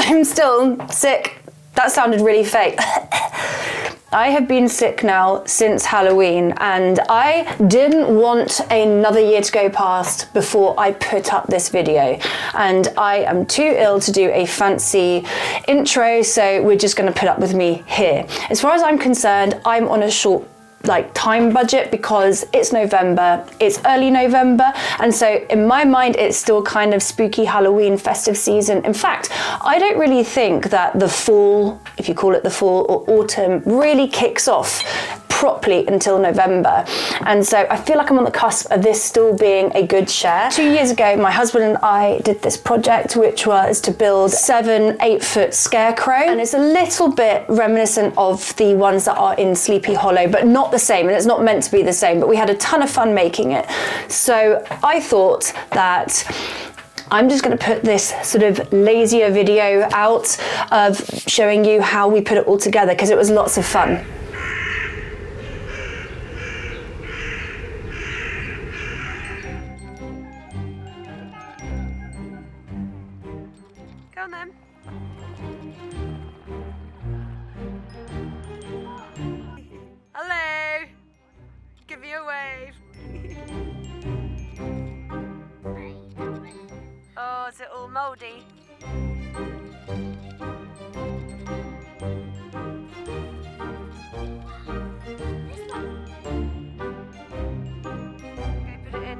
I'm still sick. That sounded really fake. I have been sick now since Halloween, and I didn't want another year to go past before I put up this video. And I am too ill to do a fancy intro, so we're just gonna put up with me here. As far as I'm concerned, I'm on a short time budget because it's November, it's early November, and so in my mind it's still kind of spooky Halloween festive season. In fact, I don't really think that the fall, if you call it the fall, or autumn really kicks off properly until November. And so I feel like I'm on the cusp of this still being a good share. 2 years ago, my husband and I did this project, which was to build 7-8 foot Scarecrow. And it's a little bit reminiscent of the ones that are in Sleepy Hollow, but not the same. And it's not meant to be the same, but we had a ton of fun making it. So I thought that I'm just going to put this sort of lazier video out of showing you how we put it all together, because it was lots of fun. Go on then. Hello. Give me a wave. Oh, is it all mouldy? Go put it in.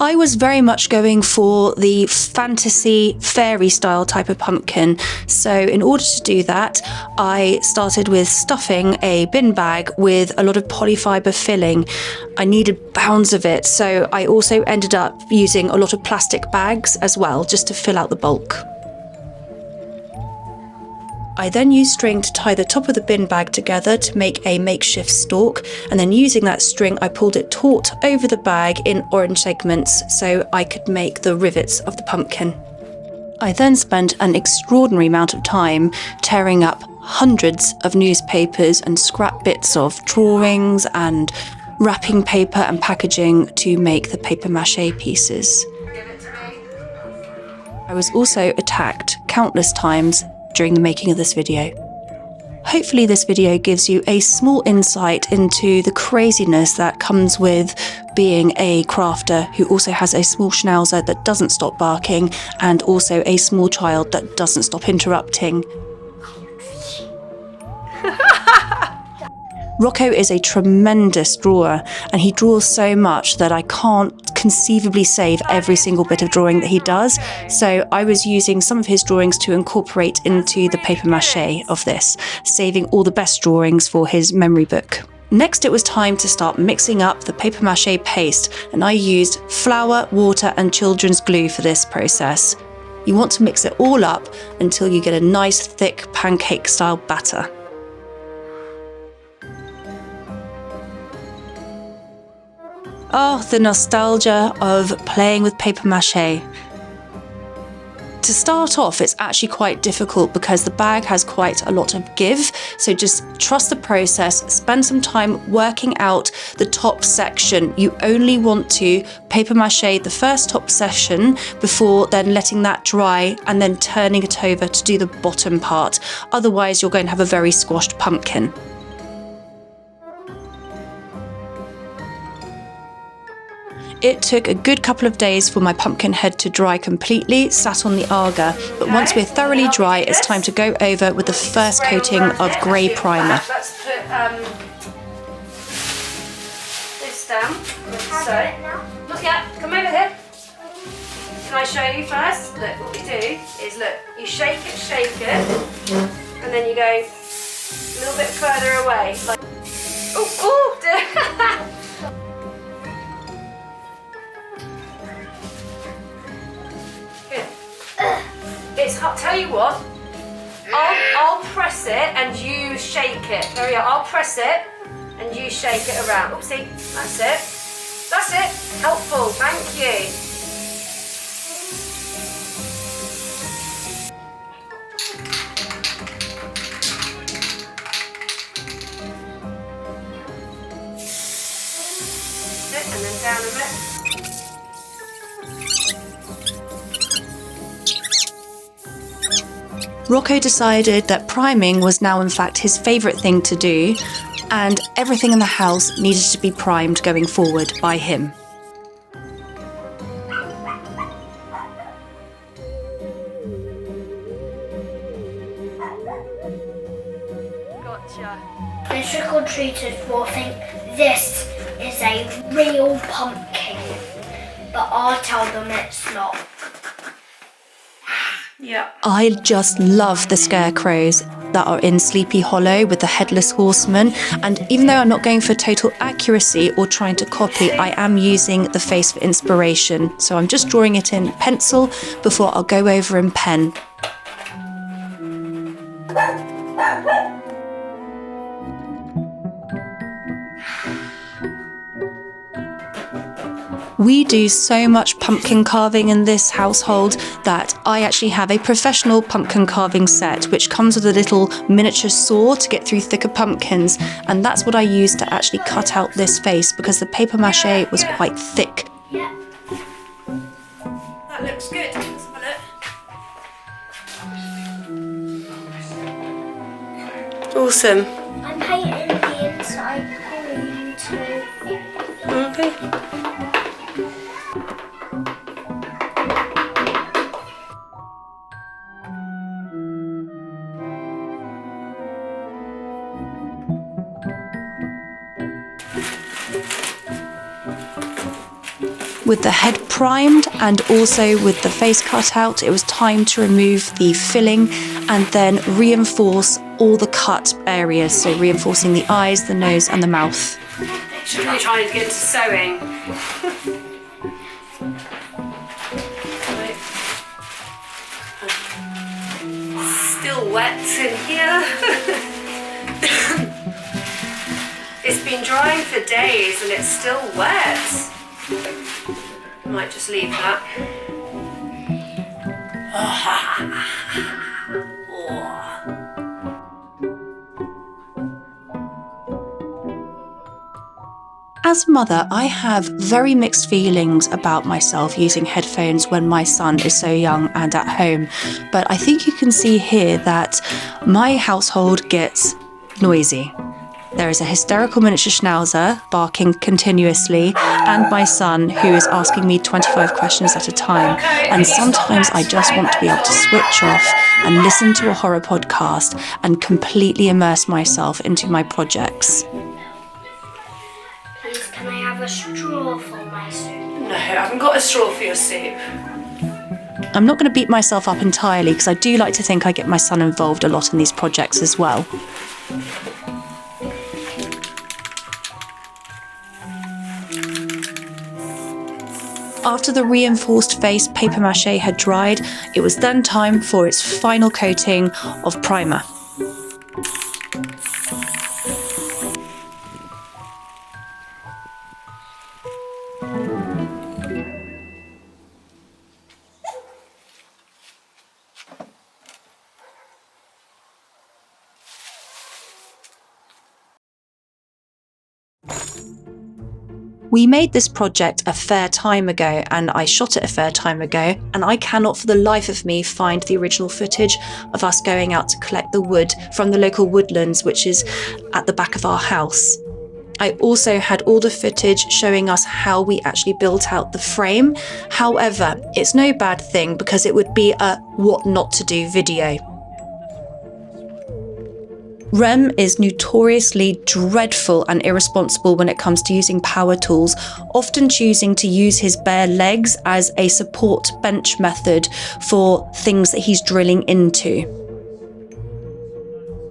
I was very much going for the fantasy fairy style type of pumpkin. So in order to do that, I started with stuffing a bin bag with a lot of polyfiber filling. I needed pounds of it, so I also ended up using a lot of plastic bags as well, just to fill out the bulk. I then used string to tie the top of the bin bag together to make a makeshift stalk, and then using that string I pulled it taut over the bag in orange segments so I could make the rivets of the pumpkin. I then spent an extraordinary amount of time tearing up hundreds of newspapers and scrap bits of drawings and wrapping paper and packaging to make the paper mache pieces. I was also attacked countless times during the making of this video. Hopefully this video gives you a small insight into the craziness that comes with being a crafter who also has a small schnauzer that doesn't stop barking and also a small child that doesn't stop interrupting. Rocco is a tremendous drawer, and he draws so much that I can't conceivably save every single bit of drawing that he does. So I was using some of his drawings to incorporate into the paper mache of this, saving all the best drawings for his memory book. Next, it was time to start mixing up the paper mache paste, and I used flour, water and children's glue for this process. You want to mix it all up until you get a nice thick pancake style batter. Oh, the nostalgia of playing with paper mache. To start off, it's actually quite difficult because the bag has quite a lot of give, so just trust the process, spend some time working out the top section. You only want to paper mache the first top section before then letting that dry and then turning it over to do the bottom part. Otherwise, you're going to have a very squashed pumpkin. It took a good couple of days for my pumpkin head to dry completely, sat on the Aga, but once we're thoroughly dry, it's time to go over with the first coating of grey primer. Let's put this down. So, not yet, come over here. Can I show you first? Look, what we do is, look, you shake it, and then you go a little bit further away. Like, oh, it's hot. Tell you what, I'll press it and you shake it. There we go. I'll press it and you shake it around. Oopsie. That's it. That's it. Helpful. Thank you. And then down a bit. Rocco decided that priming was now in fact his favourite thing to do, and everything in the house needed to be primed going forward by him. Gotcha. The trick-or-treaters will think this is a real pumpkin, but I'll tell them it's not. Yeah. I just love the scarecrows that are in Sleepy Hollow with the headless horseman, and even though I'm not going for total accuracy or trying to copy, I am using the face for inspiration. So I'm just drawing it in pencil before I'll go over in pen. We do so much pumpkin carving in this household that I actually have a professional pumpkin carving set which comes with a little miniature saw to get through thicker pumpkins, and that's what I used to actually cut out this face because the paper mache was quite thick. Yeah. That looks good. Let's have a look. Awesome. I'm painting the inside green too. Okay. With the head primed and also with the face cut out, it was time to remove the filling and then reinforce all the cut areas, so reinforcing the eyes, the nose and the mouth. Should we try and get into sewing? Still wet in here. It's been drying for days and it's still wet. Might just leave that. As a mother, I have very mixed feelings about myself using headphones when my son is so young and at home, but I think you can see here that my household gets noisy. There is a hysterical miniature schnauzer barking continuously, and my son who is asking me 25 questions at a time. And sometimes I just want to be able to switch off and listen to a horror podcast and completely immerse myself into my projects. Please, can I have a straw for my soup? No, I haven't got a straw for your soup. I'm not going to beat myself up entirely because I do like to think I get my son involved a lot in these projects as well. After the reinforced face paper mache had dried, it was then time for its final coating of primer. We made this project a fair time ago and I shot it a fair time ago, and I cannot for the life of me find the original footage of us going out to collect the wood from the local woodlands, which is at the back of our house. I also had all the footage showing us how we actually built out the frame. However, it's no bad thing because it would be a what not to do video. Rem is notoriously dreadful and irresponsible when it comes to using power tools, often choosing to use his bare legs as a support bench method for things that he's drilling into.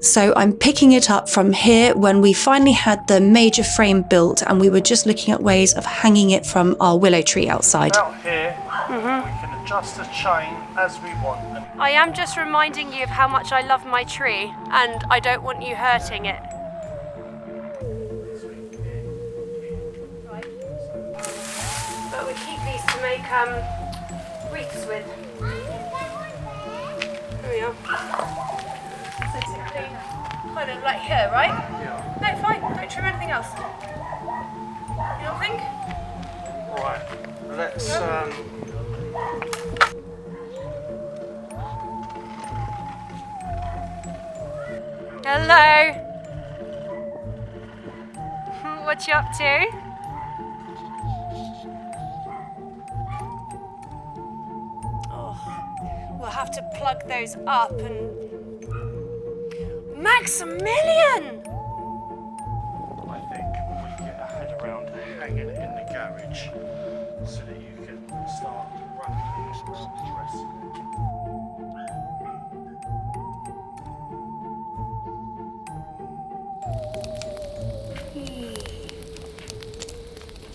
So I'm picking it up from here when we finally had the major frame built and we were just looking at ways of hanging it from our willow tree outside. Out here, we can adjust the chain as we want. I am just reminding you of how much I love my tree, and I don't want you hurting it. But we keep these to make wreaths with. There we are. So typically, kind of like here, right? Yeah. No, fine. Don't trim anything else. You don't think? Right. Let's. Hello. What you up to? Oh, we'll have to plug those up and. Maximilian! I think we get our head around hanging it in the garage so that you can start wrapping and dressing it.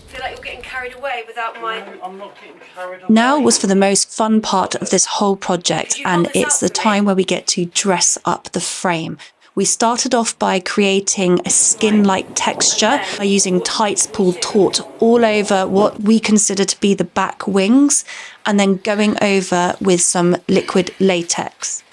I feel like you're getting carried away without my. No, I'm not getting carried away. Now was for the most fun part of this whole project, and it's the time where we get to dress up the frame. We started off by creating a skin-like texture by using tights pulled taut all over what we consider to be the back wings, and then going over with some liquid latex.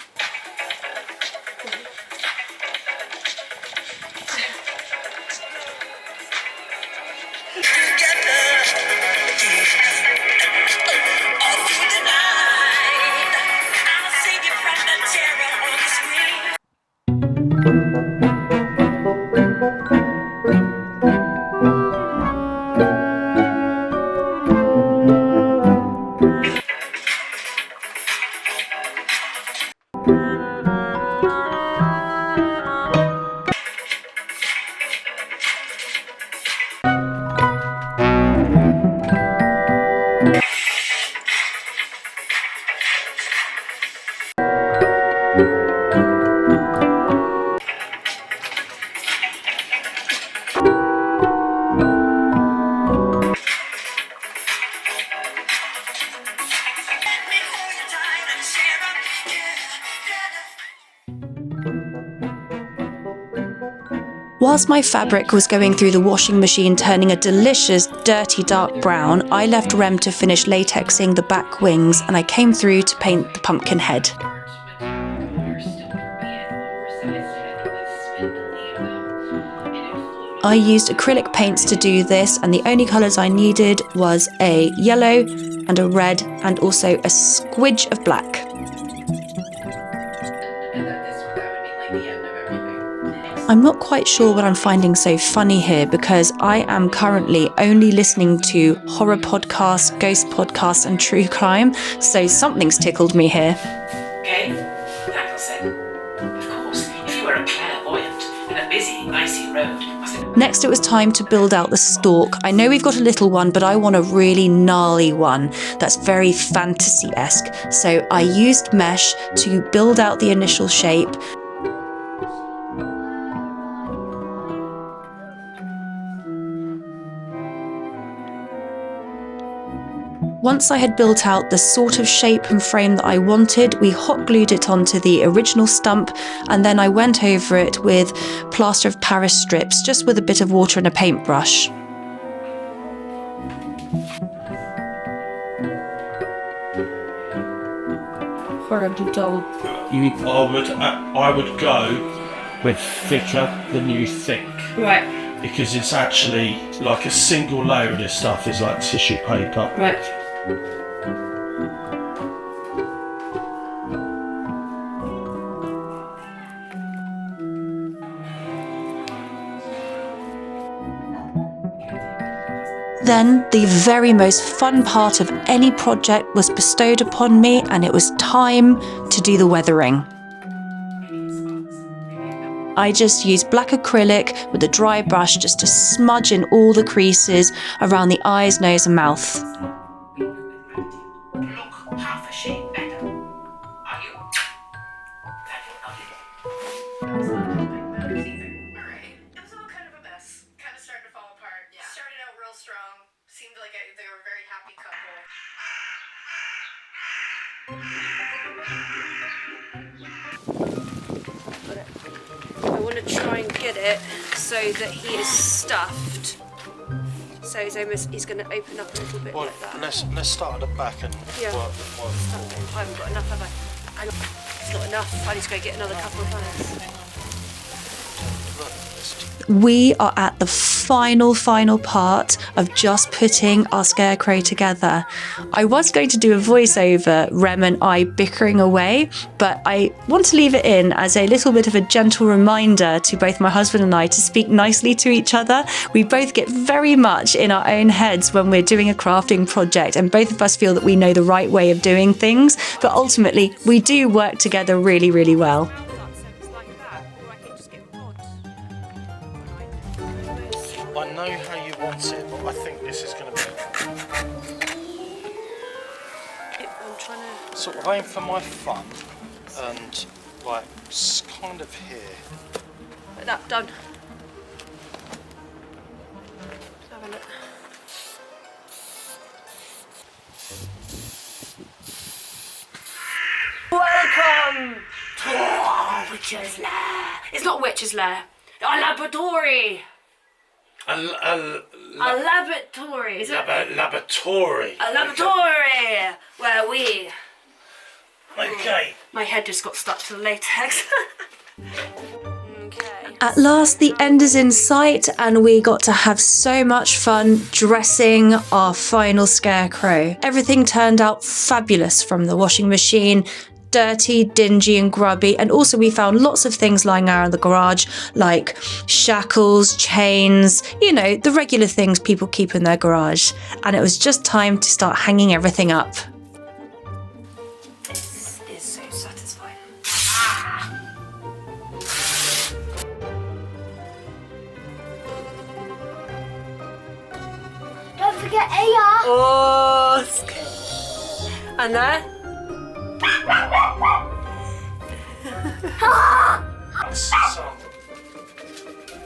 Whilst my fabric was going through the washing machine turning a delicious dirty dark brown, I left Rem to finish latexing the back wings, and I came through to paint the pumpkin head. I used acrylic paints to do this, and the only colours I needed was a yellow and a red and also a squidge of black. I'm not quite sure what I'm finding so funny here, because I am currently only listening to horror podcasts, ghost podcasts and true crime, so something's tickled me here. Okay, Daniel said. Of course, if you were a clairvoyant in a busy, icy road, must have... Next, it was time to build out the stalk. I know we've got a little one, but I want a really gnarly one that's very fantasy-esque. So I used mesh to build out the initial shape. Once I had built out the sort of shape and frame that I wanted, we hot glued it onto the original stump, and then I went over it with plaster of Paris strips, just with a bit of water and a paintbrush. Horrible doll. I would go with thicker than you think. Right. Because it's actually like a single layer of this stuff is like tissue paper. Right. Then, the very most fun part of any project was bestowed upon me, and it was time to do the weathering. I just used black acrylic with a dry brush just to smudge in all the creases around the eyes, nose and mouth. Look half a shade better. Are you? That will not be. Alright. It was all kind of a mess. Kind of starting to fall apart. Yeah. Started out real strong. Seemed like they were a very happy couple. I want to try and get it so that he is stuffed. So he's going to open up a little bit Well, like that. let's start at the back and Yeah. work. I haven't got enough, have I? It's not enough. I need to go get another couple of others. We are at the final part of just putting our Scarecrow together. I was going to do a voiceover, Rem and I bickering away, but I want to leave it in as a little bit of a gentle reminder to both my husband and I to speak nicely to each other. We both get very much in our own heads when we're doing a crafting project, and both of us feel that we know the right way of doing things, but ultimately we do work together really, really well. I know how you want it, but I think this is going to be... I'm trying to... Sort of aim for my front and like kind of here. Like that, done. Let's have a look. Welcome to our witch's lair. It's not witch's lair. Our laboratory. A laboratory. Is it? laboratory. A laboratory where we. Okay. My head just got stuck to the latex. Okay. At last, the end is in sight, and we got to have so much fun dressing our final Scarecrow. Everything turned out fabulous, from the washing machine, dirty, dingy and grubby, and also we found lots of things lying around in the garage like shackles, chains, you know, the regular things people keep in their garage. And it was just time to start hanging everything up. This is so satisfying. Don't forget Aya. Oh, and there.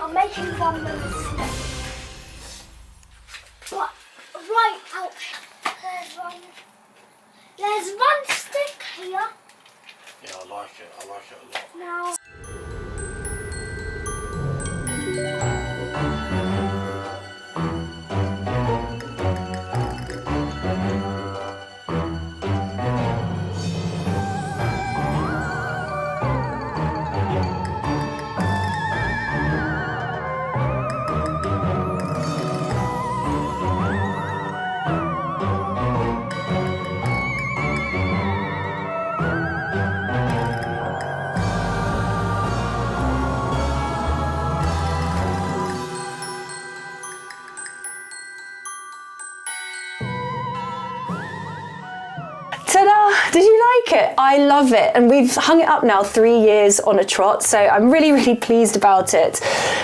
I'm making one move. But right out. There's one stick here. Yeah, I like it. I like it a lot. Now. Ta-da! Did you like it? I love it. And we've hung it up now 3 years on a trot, so I'm really, really pleased about it.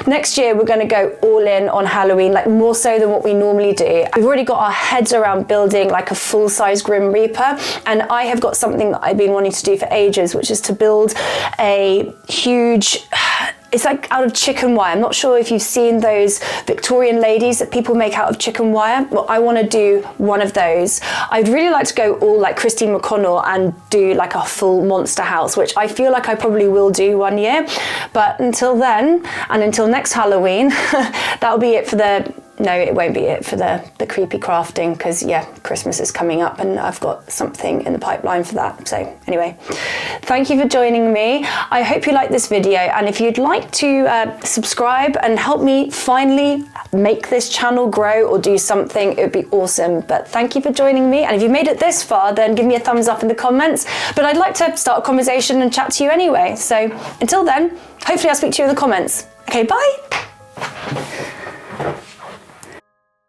Next year, we're going to go all in on Halloween, like more so than what we normally do. We've already got our heads around building like a full-size Grim Reaper, and I have got something that I've been wanting to do for ages, which is to build a huge... It's like out of chicken wire. I'm not sure if you've seen those Victorian ladies that people make out of chicken wire. Well, I want to do one of those. I'd really like to go all like Christine McConnell and do like a full monster house, which I feel like I probably will do one year. But until then, and until next Halloween, that'll be it for the... No, it won't be it for the creepy crafting, because yeah, Christmas is coming up and I've got something in the pipeline for that. So anyway, thank you for joining me. I hope you liked this video, and if you'd like to subscribe and help me finally make this channel grow or do something, it would be awesome. But thank you for joining me, and if you made it this far, then give me a thumbs up in the comments. But I'd like to start a conversation and chat to you anyway. So until then, hopefully I'll speak to you in the comments. Okay, bye.